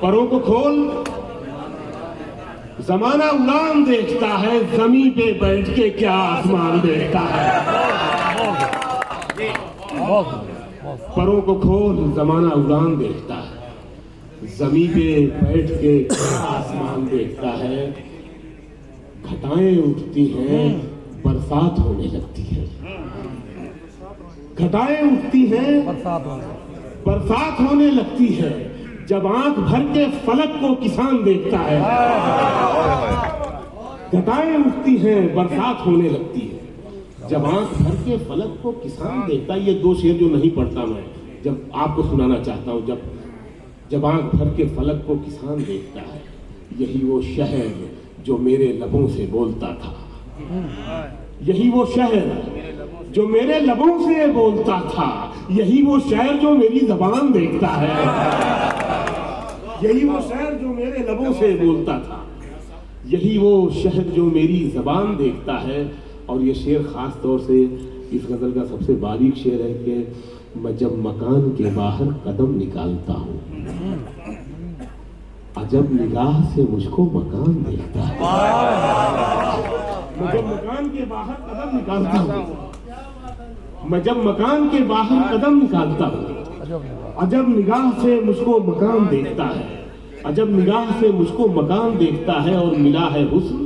परों को खोल, जमाना उड़ान देखता है, जमीन पे बैठ के क्या आसमान देखता है। परों को खोल, जमाना उड़ान देखता है, जमीन पे बैठ के क्या आसमान देखता है। घटाएं उठती हैं, बरसात होने लगती है। घटाएं उठती हैं, बरसात होने लगती है। जब आंख भर के फलक को किसान देखता है। घटाएं उठती हैं, बरसात होने लगती है। जब आंख भर के फलक को किसान देखता है। ये दो शेर जो नहीं पढ़ता मैं, जब आपको सुनाना चाहता हूं। जब आंख भर के फलक को किसान देखता है, यही वो शहर जो मेरे लबों से बोलता था। यही वो शहर जो मेरे लबों से बोलता था। यही वो शहर जो मेरी जबान देखता है। यही वो शहर जो मेरे लबों से बोलता था। यही वो शहर जो मेरी जबान देखता है। और ये शेर खास तौर से इस गजल का सबसे बारीक शेर है कि मैं जब मकान के बाहर कदम निकालता हूँ, अजब निगाह से मुझको मकान देखता है। मैं जब मकान के बाहर कदम निकालता हूँ, मैं जब मकान के बाहर कदम निकालता हूँ, अजब निगाह से मुझको मकान देखता है। अजब निगाह से मुझको मकान देखता है। और मिला है हुस्न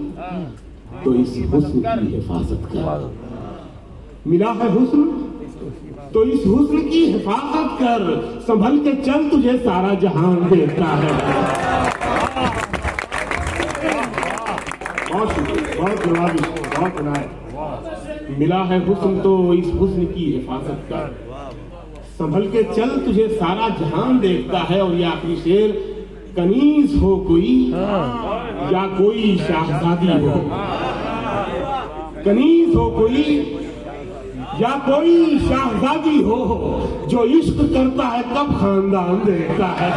तो इस हुस्न की हिफाजत कर। मिला है हुस्न तो इस हुस्न की हिफाजत कर। संभल के चल, तुझे सारा जहान देखता है। बहुत जवाबी, बहुत बनाए। मिला है हुस्न तो इस हुस्न की हिफाजत कर। संभल के चल, तुझे सारा जहान देखता है। और ये आखिरी शेर, कनीज हो कोई या कोई शाहजादी हो, कनीज हो कोई या कोई शाहजादी हो, जो इश्क करता है तब खानदान देखता है।